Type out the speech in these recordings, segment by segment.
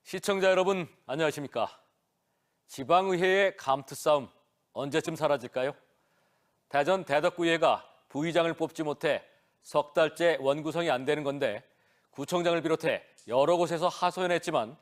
시청자 여러분, 안녕하십니까? 지방의회의 감투 싸움 언제쯤 사라질까요? 대전 대덕구의회가 부의장을 뽑지 못해 석 달째 원구성이 안 되는 건데 구청장을 비롯해 여러 곳에서 하소연했지만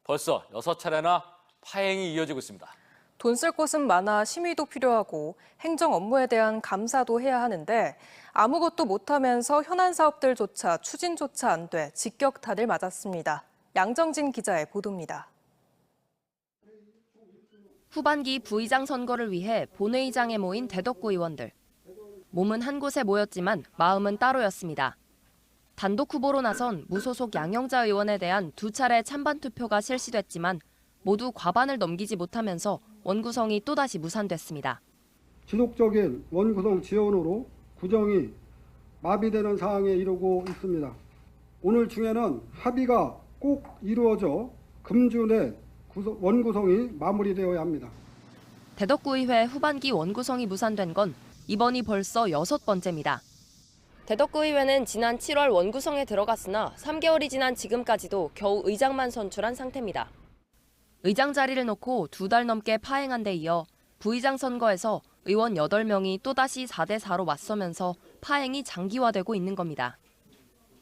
벌써 6차례나 파행이 이어지고 있습니다. 돈 쓸 곳은 많아 심의도 필요하고 행정 업무에 대한 감사도 해야 하는데 아무것도 못하면서 현안 사업들조차 추진조차 안 돼 직격탄을 맞았습니다. 양정진 기자의 보도입니다. 후반기 부의장 선거를 위해 본회의장에 모인 대덕구 의원들. 몸은 한 곳에 모였지만 마음은 따로였습니다. 단독 후보로 나선 무소속 양영자 의원에 대한 2차례 찬반 투표가 실시됐지만 모두 과반을 넘기지 못하면서 원구성이 또다시 무산됐습니다. 지속적인 원구성 지연으로 구정이 마비되는 상황에 이르고 있습니다. 오늘 중에는 합의가 꼭 이루어져 금주 내 원구성이 마무리되어야 합니다. 대덕구의회 후반기 원구성이 무산된 건 이번이 벌써 6번째입니다. 대덕구의회는 지난 7월 원구성에 들어갔으나 3개월이 지난 지금까지도 겨우 의장만 선출한 상태입니다. 의장 자리를 놓고 2달 넘게 파행한 데 이어 부의장 선거에서 의원 8명이 또다시 4대4로 맞서면서 파행이 장기화되고 있는 겁니다.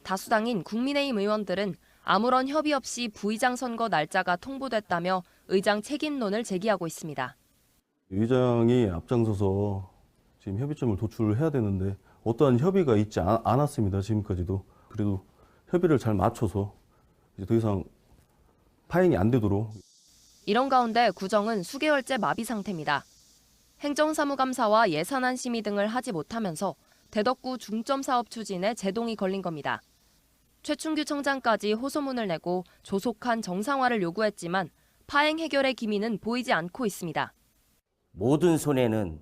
다수당인 국민의힘 의원들은 아무런 협의 없이 부의장 선거 날짜가 통보됐다며 의장 책임론을 제기하고 있습니다. 의장이 앞장서서 지금 협의점을 도출해야 되는데 어떠한 협의가 있지 않았습니다. 지금까지도. 그래도 협의를 잘 맞춰서 이제 더 이상 파행이 안 되도록. 이런 가운데 구정은 수개월째 마비 상태입니다. 행정사무감사와 예산안 심의 등을 하지 못하면서 대덕구 중점 사업 추진에 제동이 걸린 겁니다. 최충규 청장까지 호소문을 내고 조속한 정상화를 요구했지만 파행 해결의 기미는 보이지 않고 있습니다. 모든 손해는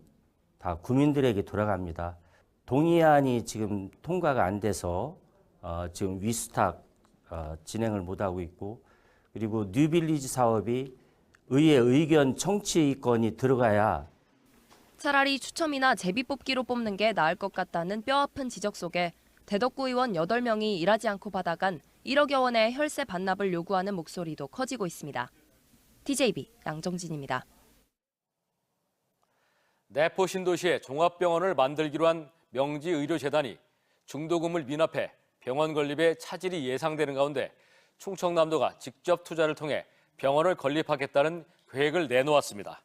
다 국민들에게 돌아갑니다. 동의안이 지금 통과가 안 돼서 지금 위스탁 진행을 못하고 있고, 그리고 뉴빌리지 사업이 의회 의견 청취권이 들어가야 차라리 추첨이나 제비뽑기로 뽑는 게 나을 것 같다는 뼈아픈 지적 속에 대덕구 의원 8명이 일하지 않고 받아간 1억여 원의 혈세 반납을 요구하는 목소리도 커지고 있습니다. TJB 양정진입니다. 내포 신도시에 종합병원을 만들기로 한 명지의료재단이 중도금을 미납해 병원 건립에 차질이 예상되는 가운데 충청남도가 직접 투자를 통해 병원을 건립하겠다는 계획을 내놓았습니다.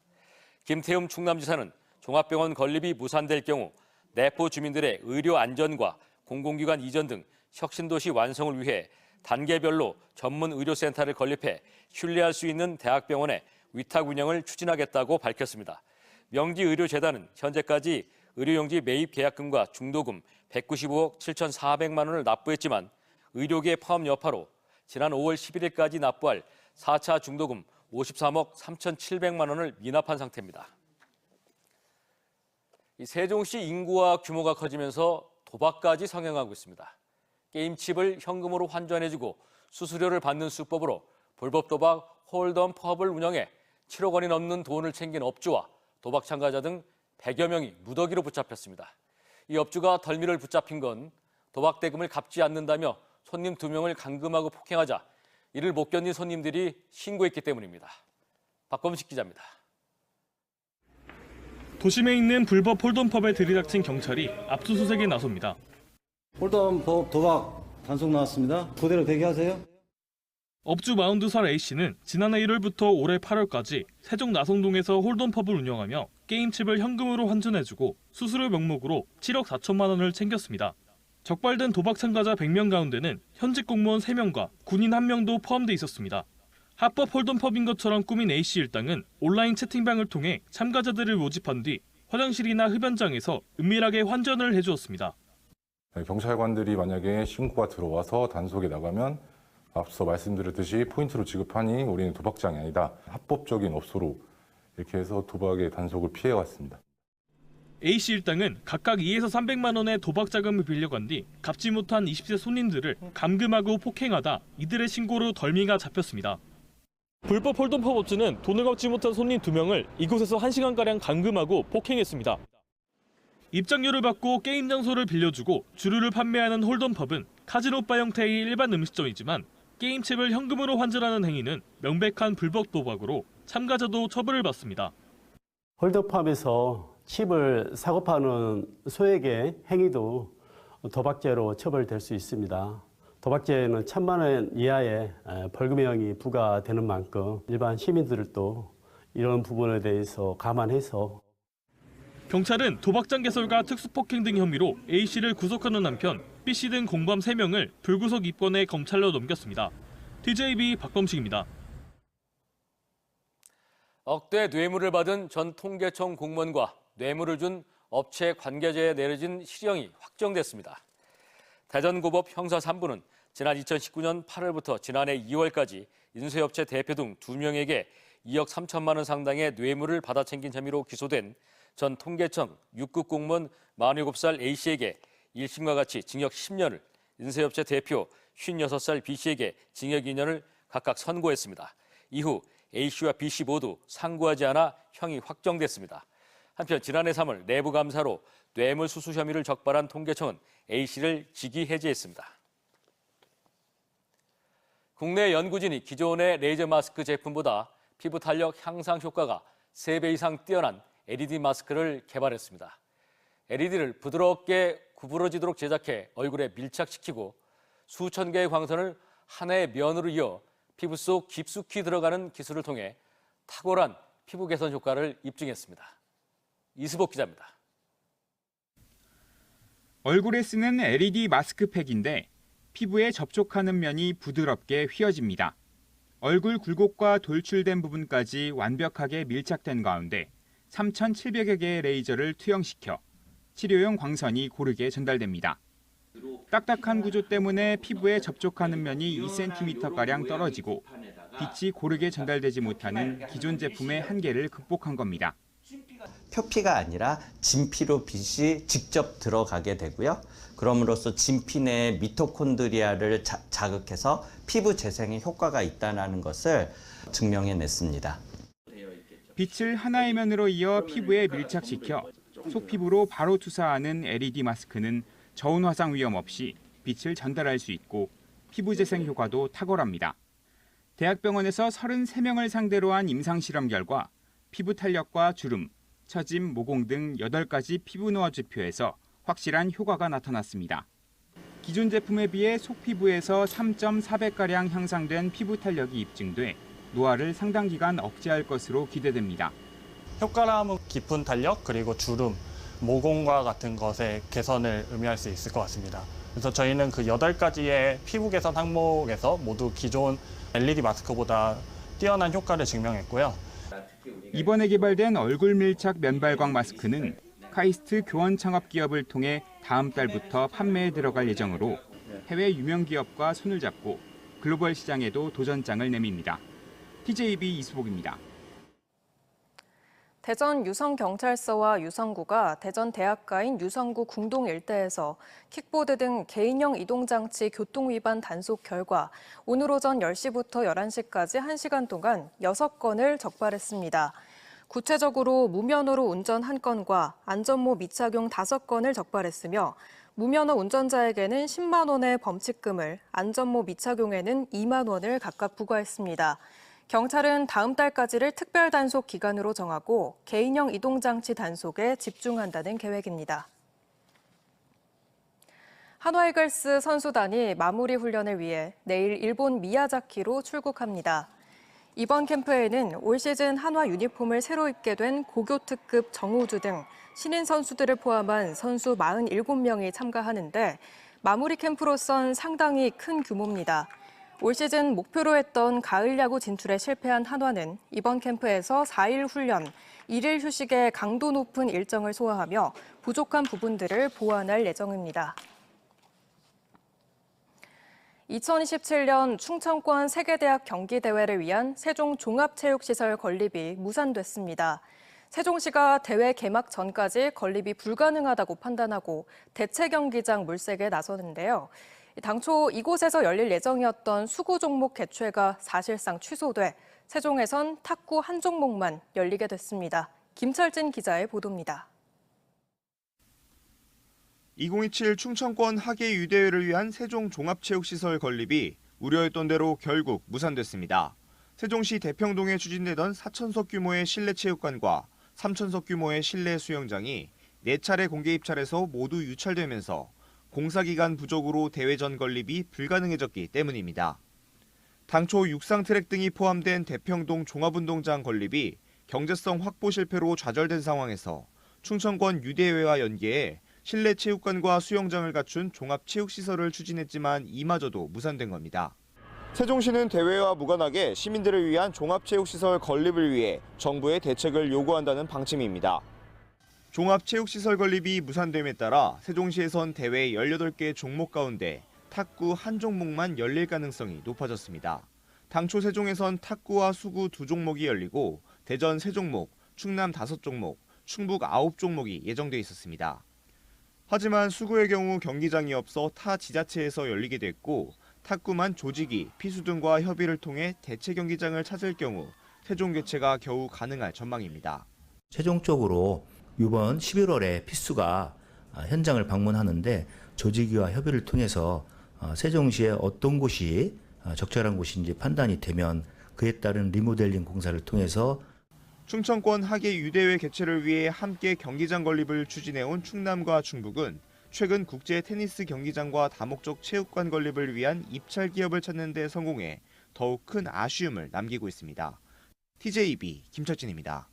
김태흠 충남지사는 종합병원 건립이 무산될 경우 내포 주민들의 의료 안전과 공공기관 이전 등 혁신도시 완성을 위해 단계별로 전문 의료센터를 건립해 신뢰할 수 있는 대학병원의 위탁 운영을 추진하겠다고 밝혔습니다. 명지의료재단은 현재까지 의료용지 매입 계약금과 중도금 195억 7,400만 원을 납부했지만 의료계 파업 여파로 지난 5월 11일까지 납부할 4차 중도금 53억 3,700만 원을 미납한 상태입니다. 세종시 인구와 규모가 커지면서 도박까지 성행하고 있습니다. 게임칩을 현금으로 환전해주고 수수료를 받는 수법으로 불법 도박 홀덤 펍을 운영해 7억 원이 넘는 돈을 챙긴 업주와 도박 참가자 등 100여 명이 무더기로 붙잡혔습니다. 이 업주가 덜미를 붙잡힌 건 도박 대금을 갚지 않는다며 손님 2명을 감금하고 폭행하자 이를 못 견딘 손님들이 신고했기 때문입니다. 박범식 기자입니다. 도심에 있는 불법 홀덤펍에 들이닥친 경찰이 압수수색에 나섭니다. 홀덤펍 도박 단속 나왔습니다. 그대로 대기하세요. 업주 42살 A씨는 지난해 1월부터 올해 8월까지 세종 나성동에서 홀덤펍을 운영하며 게임칩을 현금으로 환전해주고 수수료 명목으로 7억 4천만 원을 챙겼습니다. 적발된 도박 참가자 100명 가운데는 현직 공무원 3명과 군인 1명도 포함돼 있었습니다. 합법 홀덤펍인 것처럼 꾸민 A씨 일당은 온라인 채팅방을 통해 참가자들을 모집한 뒤 화장실이나 흡연장에서 은밀하게 환전을 해주었습니다. 경찰관들이 만약에 신고가 들어와서 단속에 나가면 앞서 말씀드렸듯이 포인트로 지급하니 우리는 도박장이 아니다. 합법적인 업소로 이렇게 해서 도박의 단속을 피해왔습니다. A씨 일당은 각각 2에서 300만 원의 도박 자금을 빌려간 뒤 갚지 못한 20대 손님들을 감금하고 폭행하다 이들의 신고로 덜미가 잡혔습니다. 불법 홀덤펍 업주는 돈을 갚지 못한 손님 2명을 이곳에서 1시간가량 감금하고 폭행했습니다. 입장료를 받고 게임 장소를 빌려주고 주류를 판매하는 홀덤펍은 카지노바 형태의 일반 음식점이지만 게임칩을 현금으로 환전하는 행위는 명백한 불법 도박으로 참가자도 처벌을 받습니다. 홀더팜에서 칩을 사고 파는 소액의 행위도 도박죄로 처벌될 수 있습니다. 도박죄는 1,000만 원 이하의 벌금형이 부과되는 만큼 일반 시민들도 이런 부분에 대해서 감안해서 경찰은 도박장 개설과 특수폭행 등 혐의로 A씨를 구속하는 한편 B씨 등 공범 3명을 불구속 입건해 검찰로 넘겼습니다. TJB 박범식입니다. 억대 뇌물을 받은 전 통계청 공무원과 뇌물을 준 업체 관계자에 내려진 실형이 확정됐습니다. 대전고법 형사 3부는 지난 2019년 8월부터 지난해 2월까지 인쇄업체 대표 등 2명에게 2억 3천만 원 상당의 뇌물을 받아 챙긴 혐의로 기소된 전 통계청 6급 공무원 47살 A씨에게 1심과 같이 징역 10년을, 인쇄업체 대표 56살 B씨에게 징역 2년을 각각 선고했습니다. 이후 A씨와 B씨 모두 상고하지 않아 형이 확정됐습니다. 한편 지난해 3월 내부 감사로 뇌물 수수 혐의를 적발한 통계청은 A씨를 직위 해제했습니다. 국내 연구진이 기존의 레이저 마스크 제품보다 피부 탄력 향상 효과가 3배 이상 뛰어난 LED 마스크를 개발했습니다. LED를 부드럽게 구부러지도록 제작해 얼굴에 밀착시키고 수천 개의 광선을 하나의 면으로 이어 피부 속 깊숙이 들어가는 기술을 통해 탁월한 피부 개선 효과를 입증했습니다. 이수복 기자입니다. 얼굴에 쓰는 LED 마스크팩인데 피부에 접촉하는 면이 부드럽게 휘어집니다. 얼굴 굴곡과 돌출된 부분까지 완벽하게 밀착된 가운데 3,700여 개의 레이저를 투영시켜 치료용 광선이 고르게 전달됩니다. 딱딱한 구조 때문에 피부에 접촉하는 면이 2cm가량 떨어지고 빛이 고르게 전달되지 못하는 기존 제품의 한계를 극복한 겁니다. 표피가 아니라 진피로 빛이 직접 들어가게 되고요. 그럼으로써 진피 내 미토콘드리아를 자극해서 피부 재생에 효과가 있다는 것을 증명해냈습니다. 빛을 하나의 면으로 이어 피부에 밀착시켜 속피부로 바로 투사하는 LED 마스크는 저온 화상 위험 없이 빛을 전달할 수 있고 피부 재생 효과도 탁월합니다. 대학병원에서 33명을 상대로 한 임상실험 결과 피부 탄력과 주름, 처짐, 모공 등 8가지 피부 노화 지표에서 확실한 효과가 나타났습니다. 기존 제품에 비해 속피부에서 3.4배가량 향상된 피부 탄력이 입증돼 노화를 상당 기간 억제할 것으로 기대됩니다. 효과람은 깊은 탄력 그리고 주름, 모공과 같은 것의 개선을 의미할 수 있을 것 같습니다. 그래서 저희는 그 8가지의 피부 개선 항목에서 모두 기존 LED 마스크보다 뛰어난 효과를 증명했고요. 이번에 개발된 얼굴 밀착 면발광 마스크는 카이스트 교원 창업 기업을 통해 다음 달부터 판매에 들어갈 예정으로 해외 유명 기업과 손을 잡고 글로벌 시장에도 도전장을 내밉니다. TJB 이수복입니다. 대전 유성경찰서와 유성구가 대전 대학가인 유성구 궁동 일대에서 킥보드 등 개인형 이동장치 교통위반 단속 결과 오늘 오전 10시부터 11시까지 1시간 동안 6건을 적발했습니다. 구체적으로 무면허로 운전 1건과 안전모 미착용 5건을 적발했으며 무면허 운전자에게는 10만 원의 범칙금을, 안전모 미착용에는 2만 원을 각각 부과했습니다. 경찰은 다음 달까지를 특별 단속 기간으로 정하고 개인형 이동장치 단속에 집중한다는 계획입니다. 한화이글스 선수단이 마무리 훈련을 위해 내일 일본 미야자키로 출국합니다. 이번 캠프에는 올 시즌 한화 유니폼을 새로 입게 된 고교 특급 정우주 등 신인 선수들을 포함한 선수 47명이 참가하는데 마무리 캠프로선 상당히 큰 규모입니다. 올 시즌 목표로 했던 가을 야구 진출에 실패한 한화는 이번 캠프에서 4일 훈련, 1일 휴식의 강도 높은 일정을 소화하며 부족한 부분들을 보완할 예정입니다. 2027년 충청권 세계대학 경기대회를 위한 세종 종합체육시설 건립이 무산됐습니다. 세종시가 대회 개막 전까지 건립이 불가능하다고 판단하고 대체 경기장 물색에 나서는데요. 당초 이곳에서 열릴 예정이었던 수구 종목 개최가 사실상 취소돼 세종에선 탁구 한 종목만 열리게 됐습니다. 김철진 기자의 보도입니다. 2027 충청권 하계유대회를 위한 세종 종합체육시설 건립이 우려했던 대로 결국 무산됐습니다. 세종시 대평동에 추진되던 4,000석 규모의 실내 체육관과 3,000석 규모의 실내 수영장이 4차례 공개 입찰에서 모두 유찰되면서 공사기간 부족으로 대회전 건립이 불가능해졌기 때문입니다. 당초 육상 트랙 등이 포함된 대평동 종합운동장 건립이 경제성 확보 실패로 좌절된 상황에서 충청권 유대회와 연계해 실내 체육관과 수영장을 갖춘 종합체육시설을 추진했지만 이마저도 무산된 겁니다. 세종시는 대회와 무관하게 시민들을 위한 종합체육시설 건립을 위해 정부의 대책을 요구한다는 방침입니다. 종합체육시설 건립이 무산됨에 따라 세종시에선 대회 18개 종목 가운데 탁구 한 종목만 열릴 가능성이 높아졌습니다. 당초 세종에선 탁구와 수구 2종목이 열리고 대전 3종목, 충남 5종목, 충북 9종목이 예정돼 있었습니다. 하지만 수구의 경우 경기장이 없어 타 지자체에서 열리게 됐고 탁구만 조직이 피수 등과 협의를 통해 대체 경기장을 찾을 경우 세종 개최가 겨우 가능할 전망입니다. 최종적으로 이번 11월에 피수가 현장을 방문하는데 조직위와 협의를 통해서 세종시의 어떤 곳이 적절한 곳인지 판단이 되면 그에 따른 리모델링 공사를 통해서 충청권 하계 유대회 개최를 위해 함께 경기장 건립을 추진해온 충남과 충북은 최근 국제 테니스 경기장과 다목적 체육관 건립을 위한 입찰 기업을 찾는 데 성공해 더욱 큰 아쉬움을 남기고 있습니다. TJB 김철진입니다.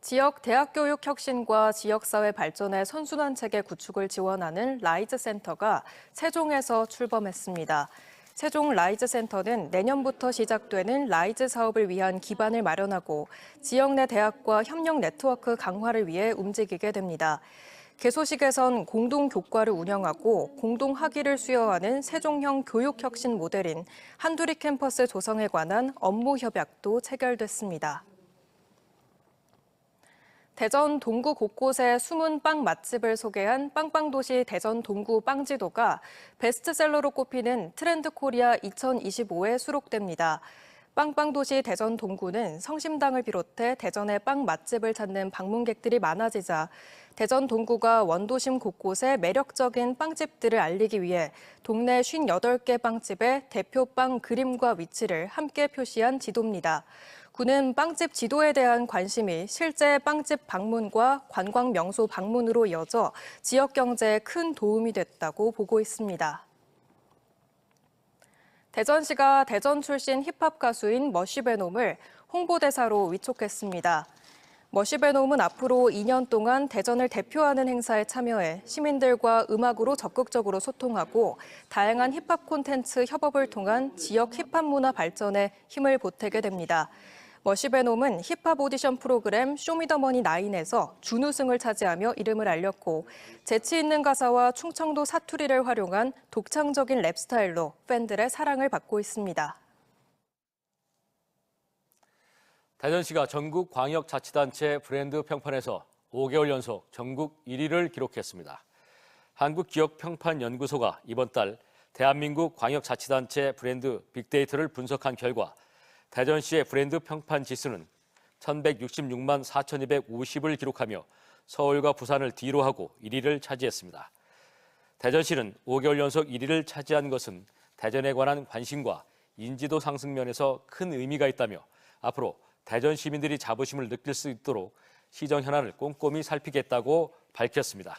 지역 대학 교육 혁신과 지역사회 발전의 선순환 체계 구축을 지원하는 라이즈 센터가 세종에서 출범했습니다. 세종 라이즈 센터는 내년부터 시작되는 라이즈 사업을 위한 기반을 마련하고 지역 내 대학과 협력 네트워크 강화를 위해 움직이게 됩니다. 개소식에선 공동 교과를 운영하고 공동 학위를 수여하는 세종형 교육 혁신 모델인 한두리 캠퍼스 조성에 관한 업무 협약도 체결됐습니다. 대전 동구 곳곳에 숨은 빵 맛집을 소개한 빵빵도시 대전 동구 빵지도가 베스트셀러로 꼽히는 트렌드코리아 2025에 수록됩니다. 빵빵도시 대전 동구는 성심당을 비롯해 대전의 빵 맛집을 찾는 방문객들이 많아지자 대전 동구가 원도심 곳곳에 매력적인 빵집들을 알리기 위해 동네 58개 빵집의 대표 빵 그림과 위치를 함께 표시한 지도입니다. 구는 빵집 지도에 대한 관심이 실제 빵집 방문과 관광 명소 방문으로 이어져 지역 경제에 큰 도움이 됐다고 보고 있습니다. 대전시가 대전 출신 힙합 가수인 머시베놈을 홍보대사로 위촉했습니다. 머시베놈은 앞으로 2년 동안 대전을 대표하는 행사에 참여해 시민들과 음악으로 적극적으로 소통하고 다양한 힙합 콘텐츠 협업을 통한 지역 힙합 문화 발전에 힘을 보태게 됩니다. 머시베놈은 힙합 오디션 프로그램 쇼미더머니 9에서 준우승을 차지하며 이름을 알렸고 재치 있는 가사와 충청도 사투리를 활용한 독창적인 랩 스타일로 팬들의 사랑을 받고 있습니다. 대전시가 전국 광역자치단체 브랜드 평판에서 5개월 연속 전국 1위를 기록했습니다. 한국기업평판연구소가 이번 달 대한민국 광역자치단체 브랜드 빅데이터를 분석한 결과 대전시의 브랜드 평판 지수는 1,166만 4,250을 기록하며 서울과 부산을 뒤로 하고 1위를 차지했습니다. 대전시는 5개월 연속 1위를 차지한 것은 대전에 관한 관심과 인지도 상승 면에서 큰 의미가 있다며 앞으로 대전 시민들이 자부심을 느낄 수 있도록 시정 현안을 꼼꼼히 살피겠다고 밝혔습니다.